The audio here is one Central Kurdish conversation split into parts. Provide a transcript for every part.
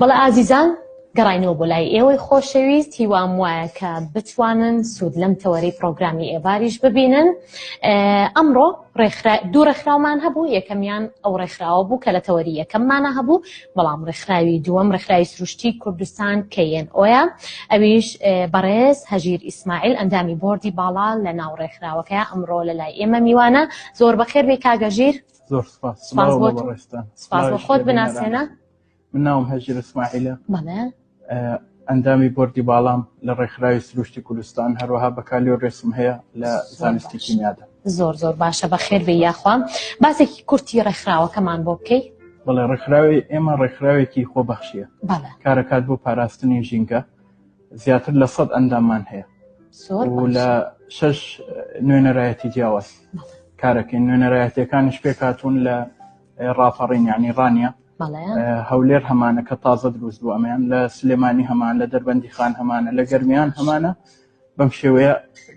بەڵێ ئازیزان گەڕاینەوە بۆ لای ئێوەی خۆشەویست هیوام وایە کە بتوانن سوود لەم تەوەرەی پرۆگرامی ئێواریش ببینن. ئەمڕۆ دوو ڕێکخراومان هەبوو، یەکەمیان ئەو ڕێکخراوە بوو کە لە تەوەری یەکەممانە هەبوو، بەڵام ڕێکخراوی دووەم ڕێکخراوی سروشتی کوردستان KNOیە، ئەویش بەڕێز هەژیر ئیسماعیل ئەندامی بۆردی باڵا لە ناو ڕێکخراوەکەیە ئەمڕۆ لە لای ئێمە میوانە. زۆر بەخێر بێ کاگەژیر. زۆر سپاس. سپاس بۆ خۆت بناسێنە. من ناوم هەژیر ئیسماعیلە. بەڵێ. ئەندامی بۆردی باڵام لە ڕێکخراوی سروشتی کوردستان، هەروەها بەکالیۆ ڕێسم هەیە لە زانستی کیمیادا. زۆر زۆر باشە، بەخێر بێ یاخوا. باسێکی کورتی ڕێکخراوەکەمان بۆ بکەی. بەڵێ ڕێکخراوی ئێمە ڕێکخراوێکی خۆبەخشیە. بەڵێ. کارەکات بۆ پاراستنی ژینگە، زیاتر لە 100 ئەنداممان هەیە. و لە 6 نوێنەرایەتی جیاواز کارەکەین. نوێنەرایەتیەکانیش پێک هاتوون لە ڕافەڕین، یعنی ڕانیە. هەولێر هەمانە کە تازە دروست بوو، ئەمەیان لە سلێمانی هەمان، لە دەربەندی خان هەمانە، لە گەرمیان هەمانە. بەم شێوەیە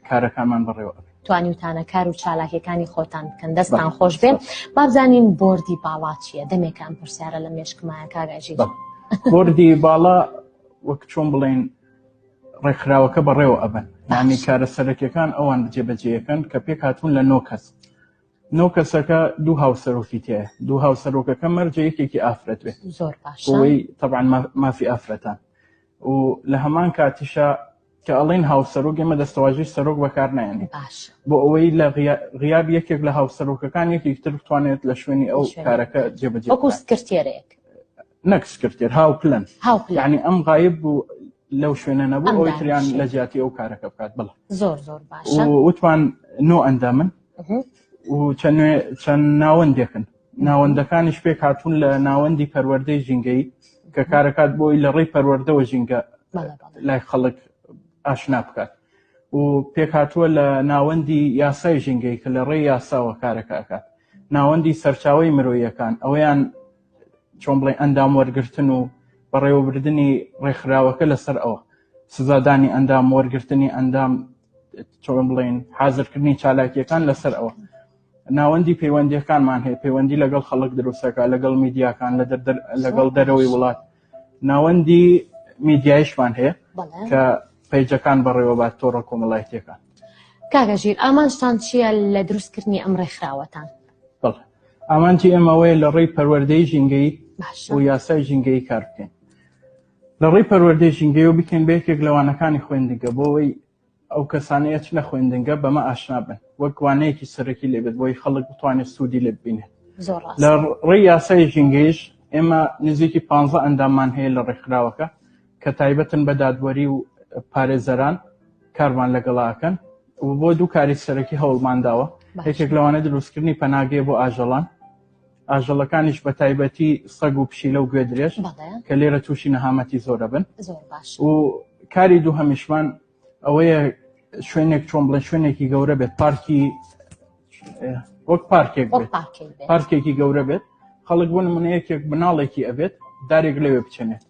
کارەکانمان بڕێوە توانی وتانە کار و چالاکیەکانی خۆتان بکەن. دەستان خۆش بێن. با بزانین بۆردی باڵا چییە؟ دەمێکان پرسیارە لە مێشکمایە کاگاژیر. بۆردی باڵا وەک چۆن بڵێن ڕێکخراوەکە بەڕێوە ئەبن، یعنی کارە سەرەکیەکان ئەوان جێبەجێیەکەن کە پێک هاتوون لە 9 کەس. 9 کەسەکە دوو هاوسەرۆکی تایە. دوو هاوسەرۆکەکە مەرجە یەکێکی ئافرەت بێت. زۆر باشە. بۆی طبعا مافی ئافرەتان. و لە هەمان کاتیشە کە ئەڵێن هاوسەرۆک، ئێمە دەستەواژەی سەرۆک بەکار نایێنین بۆ ئەوەی لە غیاب یەکێک لە هاوسەرۆکەکان یەکێکتر بتوانێت لە شوێنی ئەو کارەکە جێبەجێ وەکو سکرتێرەیەک. نەک سکرتێر، هاوپلەن. یعنی ئەم غایب بوو لەو شوێنە نەبوو، ئەوەی تریان لە جیاتی ئەو کارەکە بکات. بڵێ. زۆر زۆر باشە. وتوان 9 ئەندامن و چەند ناوەندێکن. ناوەندەکانیش پێک هاتوون لە ناوەندی پەروەردەی ژینگەی کە کارەکات بۆی لە ڕێی پەروەردەوە ژینگە لای خەڵک ئاشنا بکات. و پێک هاتووە لە ناوەندی یاسای ژینگەی کە لە ڕێی یاساوە کارەکەکات. ناوەندی سەرچاوی مرۆییەکان، ئەوەیان چۆن بڵێ ئەندام وەرگرتن و بەڕێوەبردننی ڕێکخراوەکە لەسەر ئەوە، سزادانی ئەندام، وەرگرتنی ئەندام، چۆن بڵێن حازرکردنی چالاکیەکان لەسەر ئەوە. ناوەندی پەیوەندیەکانمان هەیە، پەیوەندی لەگەڵ خەڵک دروستەکە، لەگەڵ میدیاکان، لەگەڵ دەرەوەی وڵات. ناوەندی میدیایشمان هەیە کە پەیجەکان بەڕێوەبات تۆڕە کۆمەڵایەتیەکان. کاگەژیر، ئامانجتان چییە لە دروستکردنی ئەم ڕێکخراوەتان؟ بەڵێ، ئامانجی ئێمەوەیە لە ڕێی پەروەردەی ژینگەی و یاسای ژینگەی کار بکەین. لە ڕێی پەروەردەی ژینگەی و بکەین بە یەکێک لەوانەکانی خوێندنگە، بۆەوەی ئەو کەسانەیە چ لە خوێندنگە بەمە ئاشنا بن، وەک وانەیەکی سەرەکی لێبێت بۆی خەڵک بتوانێت سوودی لێ ببینێت. لە ڕێی یاسای ژینگەیش ئێمە نزیکی 15 ئەنداممان هەیە لە ڕێکخراوەکە کە تایبەتن بە دادوەری و پارێزەران کارمان لەگەڵاکەن. و بۆ دوو کاری سەرەکی هەوڵمانداوە. یەکێک لەوانە دروستکردنی پەناگەیە بۆ ئاژەڵان، ئاژەڵەکانیش بە تایبەتی سەگ و پشیلە و گوێ درێژ کە لێرە تووشی نەهامەتی زۆرە بن. و کاری دوو هەمیشمان ئەوەیە شوێنێک چۆن بڵێن شوێنێکی گەورە بێت، پارکی وەک پارکێک بێت، پارکێکی گەورە بێت. خەڵک بۆ نمونە یەکێک بناڵێکی ئەبێت، دارێک لەوێ بچێنێت،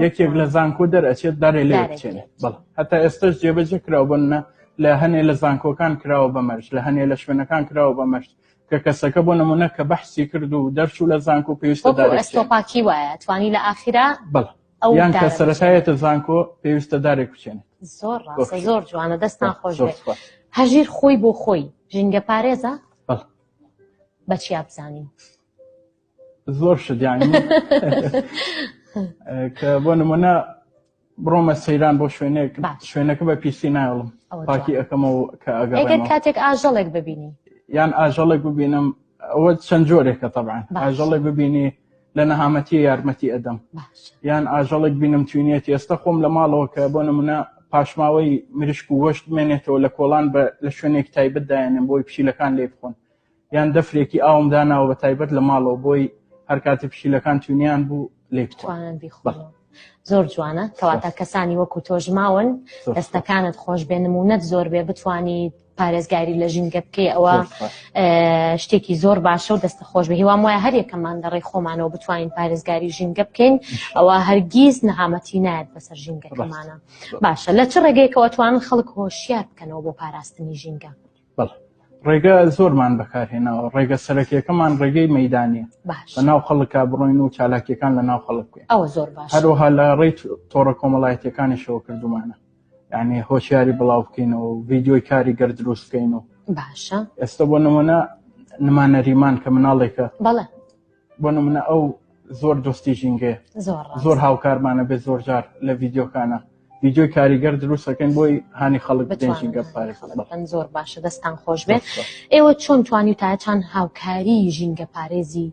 یەکێک لە زانکۆ دەرئەچێت دارێ لێ بچێنێت. بەڵێ، هەتا ئێستاش جێبەجێ کراوە بنە لە هەنێ لە زانکۆکان کراوە بەمەرج، لە هەنێ لە شوێنەکان کراوە بەمەرج کە کەسەکە بۆ نمونە کە بەحسی کرد و دەرچوو لە زانکۆ پێویستە دارێک ئەستۆپاکی وایە توانی لە ئاخیرا. بەڵێ، یان کە سەرەتایەتە زانکۆ پێویستە دارێک بچێنێت. زۆر ڕاستە، زۆر جوانە، دەستان خۆش بێت. هەژیر خۆی بۆ خۆی ژینگە پارێزە؟ بە چیا بزانین؟ زۆر شت، یانی کە بۆ نمونە بڕۆمە سەیران بۆ شوێنەکە بە پیسی نایڵم، پاکی ئەەکەمەوە کە ئەگەر کاتێک ئاژەڵێک ببینی، یان ئاژەڵێک ببینم، ئەوە چەند جۆرێکە طبعاً. ئاژەڵێک ببینی لە نەهامەتی یارمەتی ئەدەم، یان ئاژەڵێک بینم توینێتی. ئێستا خۆم لە ماڵەوە کە بۆ نمونە پاشماوەی مریشک و وەشت بمێنێتەوە لە کۆڵان لە شوێنێک تایبەت دایێنم بۆی پشیلەکان لێ بخۆن، یان دەفرێکی ئاوم داناوە بە تایبەت لە ماڵەوە بۆی هەر کاتی پشیلەکان توینیان بوو لێ بخۆن. زۆر جوانە، کەواتە کەسانی وەکو تۆژماون دەستەکانت خۆش بێ، نمونەت زۆر بێ، بتوانی پارێزگاری لە ژینگە بکەی. ئەوە شتێکی زۆر باشە و دەستە خۆش بێ. هیوام وایە هەر یەکەمان لە ڕێی خۆمانەوە بتوانین پارێزگاری ژینگە بکەین، ئەوە هەرگیز نەهامەتی نایەت بەسەر ژینگەکەمانە. باشە، لە چ ڕێگەیەکەوە توانن خەڵک هۆشیار بکەنەوە بۆ پاراستنی ژینگە؟ بەڵێ، ڕێگە زۆرمان بەکارهێناوە ڕێگە سەرەکیەکەمان ڕێگەی مەیدانیە بەناو خەڵکا بڕۆین و چالاکیەکان لە ناو خەڵک بکەین ئەوە زۆر باش هەروەها لە ڕێی تۆڕە کۆمەڵایەتیەکانیشەوە کردومانە یعنی هۆشیاری بڵاو بکەینەوە ڤیدیۆی کاریگەر دروست بکەین و باشە ئێستا بۆ نمونە نمانەریمان کە مناڵێکە بەڵێ بۆ نمونە ئەو زۆر دۆستی ژینگەیە زۆر هاوکارمانە بێت زۆر جار لە ڤیدیۆکانە ڤیدیۆی کاریگەر دروستەکەن بۆی هانی خەڵک بدەن ژینگە پارێزن زۆر باشە دەستان خۆش بێت ئێوە چۆن توانی تا چەند هاوکاری ژینگە پارێزی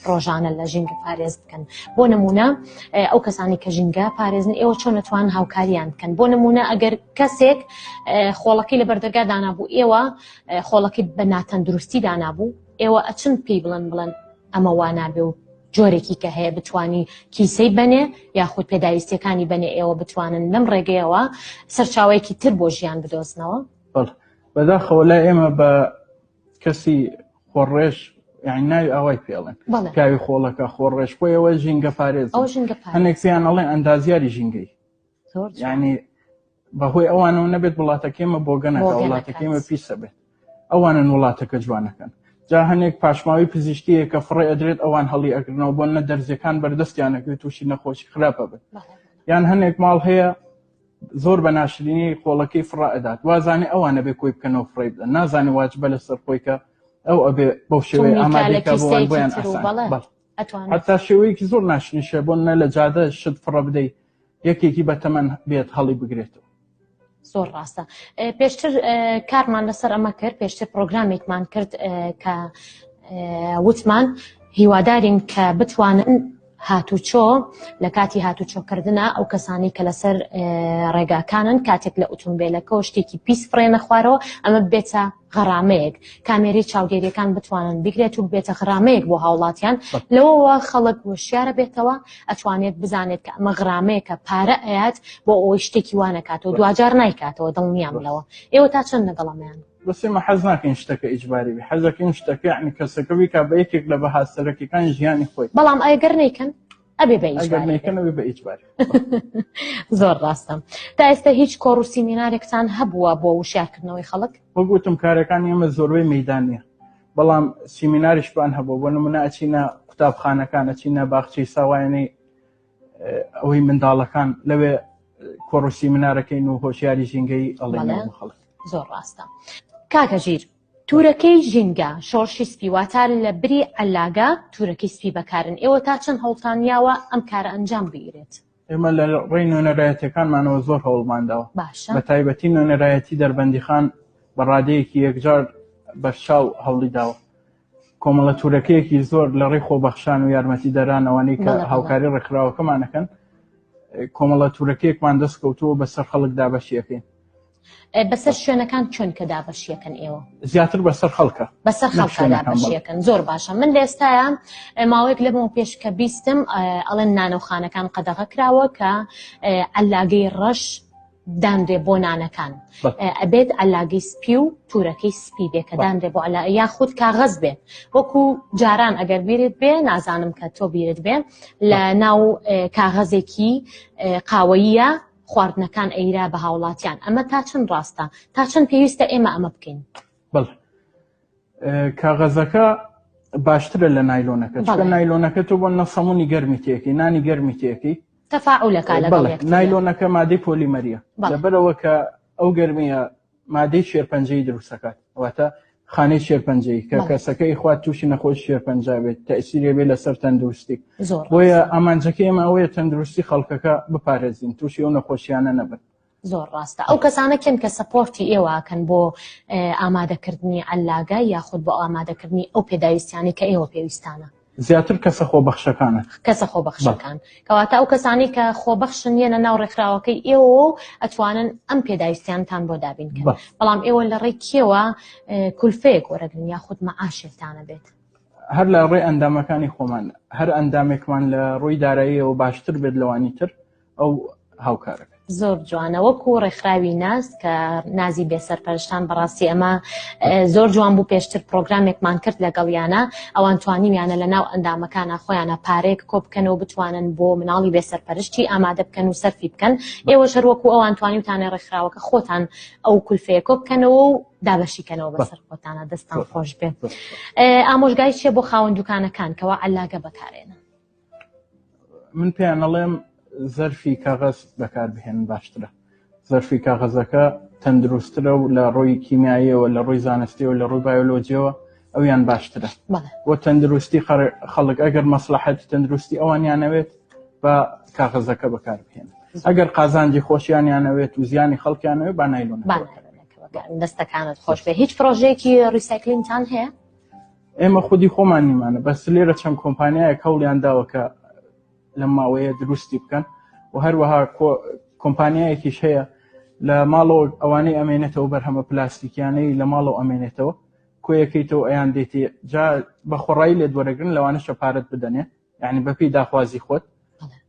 ڕۆژانە لە ژینگە پارێز بکەن بۆ نمونە ئەو کەسانی کە ژینگە پارێزن ئێوە چۆن نەتوان هاوکاریان بکەن بۆ نمونە ئەگەر کەسێک خۆڵەکەی لە بەردەرگا دانابوو ئێوە خۆڵەکەی بە ناتەندروستی دانابوو ئێوە ئەچن پێی بڵێن ئەمە وا نابێ و جۆرێکی کە هەیە بتوانی کیسەی بنێ یاخود پێداویستیەکانی بنێ ئێوە بتوانن لەم ڕێگەیەوە سەرچاوەیەکی تر بۆ ژیان بدۆزنەوە بەداخەوە لای ئێمە بە کەسی خۆڕێژ یعنی ناوی ئەوای پێڵێن کاوی خۆڵەکە خۆڕێژ بۆ ئێوە ژینگە پارێز هەندێک زیان ئەڵێن ئەندازیاری ژینگەی یعنی بەهۆی ئەوانەوە نەبێت وڵاتەکەمە بۆ گەنەکە وڵاتەکەمە پیسە بێت ئەوانن وڵاتەکە جوانەکەن جا هەنێک پاشماوی پزیشکیە کە فڕێ ئەدرێت ئەوان هەڵی ئەگرنەوە بۆ نە دەرزەکان بەردەستیانەکەوێت تووشی نەخۆشی خراپە بێت یان هەنێک ماڵ هەیە زۆر بە ناشرینی خۆڵەکەی فڕا ئەدات وازانێ ئەوانە بێ کۆی بکەنەوە فڕێ بدەن نازانێ واجبە لەسەر خۆی کە ئەو ئەبێ بەو شێوەیە ئامادەکە بۆیان بۆیان ئاسان حتا شێوەیەکی زۆر ناشرینیشە بۆ نە لە جادە شت فڕە بدەیت یەکێکی بەتەمەن بێت هەڵی بگرێتەوە زۆر ڕاستە پێشتر کارمان لەسەر ئەمە کرد پێشتر پرۆگرامێکمان کرد کە وتمان هیوادارین کە بتوانن هاتوچۆ لە کاتی هاتوچۆکردنە ئەو کەسانی کە لەسەر ڕێگاکانن کاتێک لە ئۆتۆمبیلەکەەوە شتێکی پیس فڕێنە خوارەوە ئەمە بێتە غەرامەیەک کامێری چاودێریەکان بتوانن بگرێت و بێتە غەرامەیەک بۆ هاوڵاتیان لەوەوە خەڵک وشیارە بێتەوە ئەتوانێت بزانێت کە ئەمە غەرامەیەکە پارە ئەیات بۆ ئەوەی شتێکی وانەکاتەوە دوجار نایکاتەوە دڵنیام لەوە ئێوە تا چەند لەگەڵەمیان بەسێمە حەز ناکەین شتەکە ئیجباری بێ حەزەکەین شتەکە یعنی کەسەکەوی کا بە یەکێک لە بەهاسەرەکیەکانی ژیانی خۆی بەڵام ئەگەر نەیکەن ئەبێ بە ئیجباری زۆر ڕاستە تا ئێستا هیچ کۆڕ و سیمینارێکتان هەبووە بۆ وشارکردنەوەی خەڵک وەگوتم کارەکانی ئێمە زۆربەی مەیدانیە بەڵام سیمیناریشبان هەبوو بۆ نمونە ئەچینە قوتابخانەکان ئەچینە باخچەی ساوایانەی ئەوەی منداڵەکان لەوێ کۆڕ و سیمینارەکەین و هۆشیاری ژینگەی ئەڵێن خەڵک زۆر ڕاستە کاکەژیر تورەکەی ژینگە شۆڕشی سپی واتار لە بری ئەلاگا تورەکەی سپی بەکارن ئێوە تا چەند هەوڵتانیاوە ئەم کارە ئەنجام بگیرێت ئێمە لە ڕێی نوێنەرایەتەکانمانەوە زۆر هەوڵمانداوە بە تایبەتی نوێنەرایەتی دەربەندیخان بە ڕادەیەکی یەکجار بەرچاو هەوڵی داوە کۆمەڵە تورەکەیەکی زۆر لە ڕێی خۆبەخشان و یارمەتی دەرانەوەی کە هاوکاری ڕێکخراوەکەمانەکەن کۆمەڵە تورەکەیەکمان دەستکەوتووە بەسەر خەڵک دابەشیەکەین بەسەر شوێنەکان چۆن کە دابەشیەکەن ئێوە زیاتر بەسەر خەڵکە بەسەر خەڵکە دابەشیەکەن زۆر باشە من لە ئێستاە ماوەیەک لەبەوە پێش کە بیستم ئەڵێن نانەوخانەکان قەدەغە کراوە کە ئەلاگەی ڕەش دانرێ بۆ نانەکان ئەبێت ئەلاگەی سپی و تورەکەی سپی بێ کە دانرێ بۆ ئەلا یاخود کاغەز بێ وەکو جاران ئەگەر بیرت بێ نازانم کە تۆ بیرت بێ لە ناو کاغەزێکی قاوەیە خواردنەکان ئەیرا بە هاوڵاتیان ئەمە تا چەند ڕاستە تا چەند پێویستە ئێمە ئەمە بکەین بەڵێ کاغەزەکە باشترە لە نایلۆنەکە چکە نایلۆنەکە تۆ بۆ نەسەمونی گەرمی تێکی نانی گەرمی تێکی تەفاعولەکە لەگەڵ نایلۆنەکە مادەی پۆلیمەریە لەبەرەوە کە ئەو گەرمیە مادەی شێرپەنجەی دروستەکات واتە خانەی شێرپەنجەی کە کەسەکەی خوات تووشی نەخۆش شێرپەنجا بێت تەئسیرێ بێت لەسەر تەندروستی بۆیە ئامانجەکەی ئێمە ئەوەیە تەندروستی خەڵکەکە بپارێزین تووشی ئەو نەخۆشیانە نەبن زۆر ڕاستە ئەو کەسانە کێن کە سەپۆرتی ئێوەکەن بۆ ئامادەکردنی ئەلاگا یاخود بۆ ئامادەکردنی ئەو پێداویستیانی کە ئێوە پێویستانە زیاتر کەسە خۆبەخشەکانە کەسە خۆبەخشەکان کەواتە ئەو کەسانی کە خۆبەخشن یەنە ناو ڕێکخراوەکەی ئێوە و ئەتوانن ئەم پێداویستیانتان بۆ دابینکەن بەڵام ئێوە لە ڕێی کێوە کولفەیەک وەرەگرن یاخود مەعاشێکتانە بێت هەر لە ڕێی ئەندامەکانی خۆمان هەر ئەندامێکمان لە ڕووی داراییەوە باشتر بێت لەوانی تر ئەو هاوکارەکە زۆر جوانە وەکو ڕێکخراوی ناز کە نازی بێسەرپەرشتان بەڕاستی ئەمە زۆر جوان بوو پێشتر پرۆگرامێکمان کرد لەگەڵیانە ئەوان توانیمیانە لە ناو ئەندامەکانە خۆیانە پارێک کۆ بکەنەوە بتوانن بۆ مناڵی بێسەرپەرشتی ئامادە بکەن و سەرفی بکەن ئێوە ژەر وەکو ئەوان توانیوتانە ڕێکخراوەکە خۆتان ئەو کولفەیە کۆ بکەنەوە و دابەشیکەنەوە بەسەر خۆتانە دەستان خۆش بێت ئامۆژگای چیە بۆ خاوەن دوکانەکان کەوا عەلاگە بەکارێنن من پێیان ئەڵێم زەرفی کاغەز بەکاربهێنن باشترە زەرفی کاغەزەکە تەندروسترە و لە ڕۆی کیمیاییەوە لە ڕۆی زانستیەوە لە ڕۆی بایۆلۆجیەوە ئەویان باشترە بۆ تەندروستی خەڵک ئەگەر مەسلحەتی تەندروستی ئەوانیانەوێت بە کاغەزەکە بەکاربهێنن ئەگەر قازانجی خۆشیانیانەوێت و زیانی خەڵکیانەوێت با نایلۆن دەستەکانت خۆش بێ هیچ پرۆژەیەکی ریسایکلینگتان هەیە؟ ئێمە خودی خۆمان نیمانە بەس لێرە چەند کۆمپانیایەک هەوڵیان داوە کە لەم ماوەیە دروستی بکەن و هەروەها کۆمپانیایەکیش هەیە لە ماڵەوە ئەوانەی ئەمێنێتەوە بەرهەمە پلاستیکیانەی لە ماڵەوە ئەمێنێتەوە کۆیەکەیتەوە ئەیان دێتێ جا بە خۆڕایی لێ دووەرەگرن لەوانەشە پارەت بدەنێ یعنی بەپی داخوازی خۆت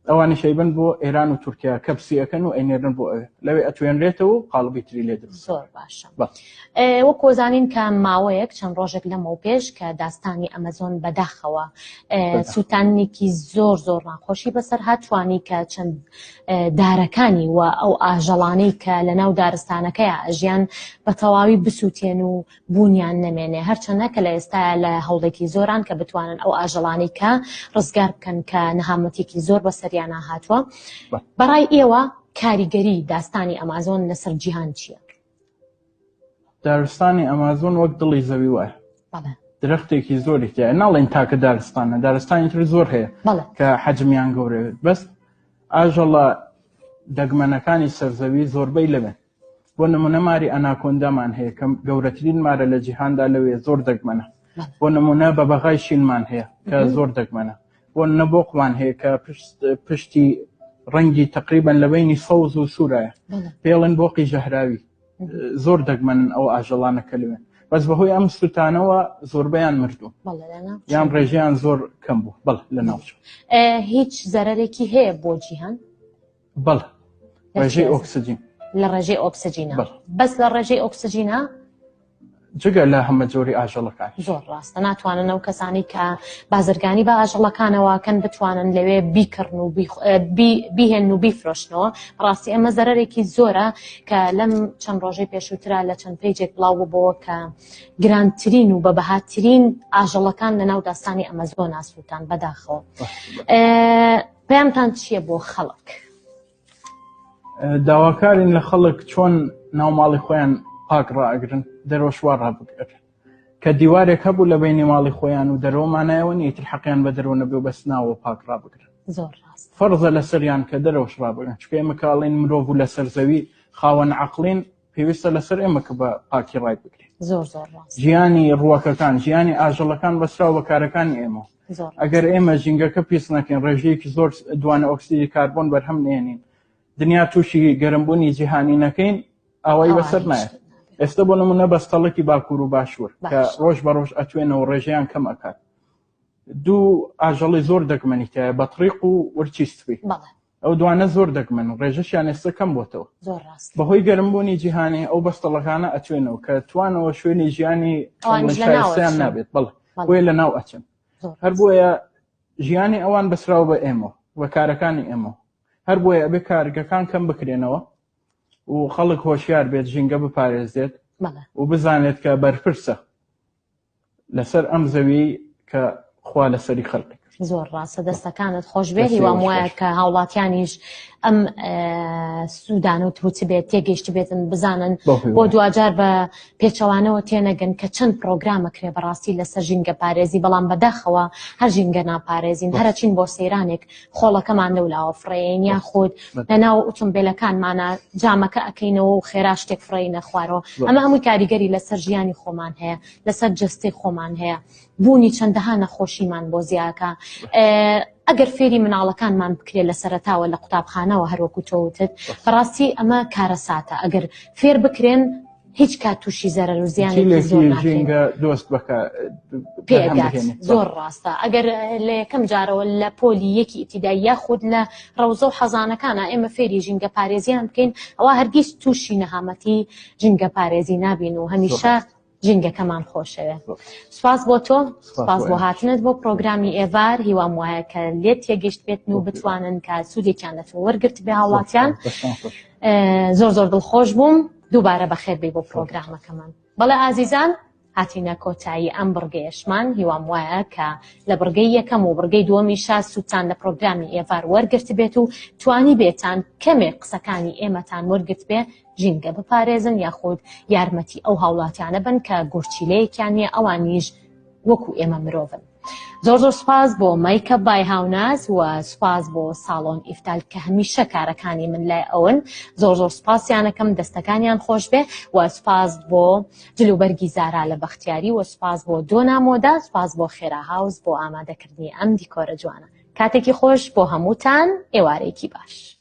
ئەوانی شەیبن بۆ ئێران و تورکیا کەپسیەکەن و ئەینێرن بۆ ئەوێ لەوێ ئەتوێنرێتەوە و قاڵبی تری لێ دروست زۆر باشە وە کۆزانین کە ماوەیەک چەند ڕۆژێک لەمەوە پێش کە داستانی ئەمەزۆن بەداخەوە سووتانێکی زۆر زۆر ناخۆشی بەسەر هاتوانی کە چەند دارەکانی و ئەو ئاژەڵانەی کە لە ناو دارستانەکەیە ئەژیان بە تەواوی بسووتێن و بوونیان نەمێنێ هەرچەندە کە لە ئێستا لە هەوڵێکی زۆران کە بتوانن ئەو ئاژەڵانەی کە ڕزگار بکەن کە نەهامەتێکی زۆر بەسەریان هاتووە بەڕای ئێوە کاریگەری داستانی ئەمازۆن لەسەر جیهان چییە؟ دارستانی ئەمازۆن وەک دڵی زەوی وایە درەختێکی زۆری تایە ناڵێن تاکە دارستانە دارستانی تر زۆر هەیە کە حەجمیان گەورەوێت بەس ئاژەڵە دەگمەنەکانی سەرزەوی زۆربەی لەبێن بۆ نمونە ماری ئەناکۆندامان هەیە کە گەورەترین مارە لە جیهاندا لەوێ زۆر دەگمەنە بۆ نمونە بە بەغای شینمان هەیە کە زۆر دەگمەنە بۆ نەبۆقمان هەیە کە پشتی ڕەنگی تقریبان لە بینی سەوز و سوورایە پێڵێن بۆقی ژەهراوی زۆر دەگمەنن ئەو ئاژەڵانەکە لەوێن بەس بەهۆی ئەم سوتانەوە زۆربەیان مردوو یان ڕێژیان زۆر کەم بوو بەڵ لە ناوچە هیچ زەرەرێکی هەیە بۆ جیهان؟ بەڵ ڕێژەی ئۆکسجین لە ڕێژەی ئۆکسجینە بەس لە ڕێژەی ئۆکسجینە جگە لە هەمە جۆری ئاژەڵەکان زۆر ڕاستە ناتوانن ئەو کەسانی کە بازرگانی بە ئاژەڵەکانەوەکەن بتوانن لەوێ بیکردن و بیهێن و بیفرۆشنەوە ڕاستی ئەمە زەرەرێکی زۆرە کە لەم چەند ڕۆژەی پێشووترا لە چەند پیجێک بڵاو بووبەوە کە گرانترین و بەبەهاترین ئاژەڵەکان لە ناو داستانی ئەمەزۆن ئاسووتان بەداخەوە پێیانتان چییە بۆ خەڵک؟ داواکارین لە خەڵک چۆن ناوماڵی خۆیان پاک ڕائەگرن دەرەوەشوا ڕابگرن کە دیوارێک هەبوو لە بینی ماڵی خۆیان و دەرەوەمانایەوە نیتر حەقیان بە دەرەوە نەبێ و بەس ناوە پاک ڕابگرن زۆر ڕاست فەرزە لەسەریان کە دەرەوەش ڕابگرن چکە ئێمە کاڵین مرۆڤ و لەسەر زەوی خاوەن عەقڵین پێویستە لەسەر ئێمە کە بە پاکی ڕای بگرین زۆر زۆر ڕاست ژیانی ڕووەکەکان ژیانی ئاژەڵەکان بەسراو بە کارەکانی ئێمە ئەگەر ئێمە ژینگەکە پیس نەکەین ڕێژەیەکی زۆر دوانە ئۆکسیدی کاربۆن بەرهەم نێنین دنیا تووشی گەرمبوونی جیهانی نەکەین ئەوەی بەسەر نایە ئێستا بۆ نمونە بەستەڵەکی باکوور و باشوور کە ڕۆژ بە ڕۆژ ئەتوێنەوە ڕێژەیان کەم ئەکات دوو ئاژەڵی زۆر دەگمەنیتایە بەطریق و ورچی سپی ئەو دوانە زۆر دەگمەن و ڕێژەشیان ئێستا کەم بۆتەوە بەهۆی گەرمبوونی جیهانی ئەو بەستەڵەکانە ئەتوێنەوە کە توانەوە شوێنی ژیانی شایستیان نابێت بەڵێ بۆیە لە ناو ئەچن هەر بۆیە ژیانی ئەوان بەسراو بە ئێمە و کارەکانی ئێمە هەر بۆیە ئەبێ کارگەکان کەم بکرێنەوە و خەڵک هۆشیار بێت ژینگە بپارێزێت و بزانێت کە بەرپرسە لەسەر ئەم زەوی کە خوا لەسەری خەڵکی زۆر ڕاستە دەستەکانت خۆش بێ هیوام وایە کە هاوڵاتیانیش ئەم سوودان و تووچ بێت تێگەیشت بێتن بزانن بۆ دوجار بە پێچەوانەوە تێنەگەن کە چەند پرۆگرامەکرێ بەڕاستی لەسەر ژینگە پارێزی بەڵام بەداخەوە هەر ژینگە ناپارێزین هەرچین بۆ سەیرانێک خۆڵەکەمان لەولاوە فڕێن یاخود لەناو ئۆتۆمبیلەکانمانە جامەکە ئەکەینەوە و خێرا شتێک فڕێنە خوارەوە ئەمە هەمووی کاریگەری لەسەر ژیانی خۆمان هەیە لەسەر جەستی خۆمان هەیە بوونی چەندەها نەخۆشیمان بۆ زیاکە ئەگەر فێری مناڵەکانمان بکرێت لە سەرەتاوە لە قوتابخانەوە هەروەکو تۆوتت بەڕاستی ئەمە کارە ساتە ئەگەر فێر بکرێن هیچ کات تووشی زەرەر و زیانێکی چیلێکی زۆر ناکەین. ژینگە دۆست بکە پێگات زۆر ڕاستە. ئەگەر لە یەکەم جارەوە لە پۆلی یەکی ئیبتیدایی یاخود لە ڕەوزە و حەزانەکانە ئێمە فێری ژینگە پارێزیان بکەین، ئەوە هەرگیز تووشی نەهامەتی ژینگە پارێزی نابین و هەمیشە ژینگەکەمان خۆشەوێ. سوپاس بۆ تۆ، سوپاس بۆ هاتنت بۆ پرۆگرامی ئێڤار. هیوام وایە کە لێت تێگەشت بێتن و بتوانن کە سوودێکیان لە تۆ وەرگرت بێ هاوڵاتیان. زۆر زۆر دڵخۆش بووم. دووبارە بەخێر بێ بۆ پرۆگرامەکەمان. بەڵێ ئازیزان، هاتینە کۆتایی ئەم بڕگەیەشمان. هیوام وایە کە لە بڕگەی یەکەم و بڕگەی دووەمیشا سوودتان لە پرۆگرامی ئێڤار وەرگرت بێت و توانی بێتان کەمێک قسەکانی ئێمەتان وەرگرت بێ ژینگە بپارێزن یاخود یارمەتی ئەو هاوڵاتیانە بن کە گورچیلەیەکیان نیە، ئەوانیش وەکو ئێمە مرۆڤن. زۆر زۆر سپاس بۆ مایکە بای هاوناز و سپاس بۆ ساڵۆن ئیفتال کە هەمیشە کارەکانی من لای ئەون. زۆر زۆر سپاسیانەکەم، دەستەکانیان خۆش بێ و سپاس بۆ جلوبەرگی زارا لە بەختیاری و سپاس بۆ دۆنا مۆدا، سپاس بۆ خێرا هاوس بۆ ئامادەکردنی ئەم دیکۆرە جوانە. کاتێکی خۆش بۆ هەمووتان، ئێوارێکی باش.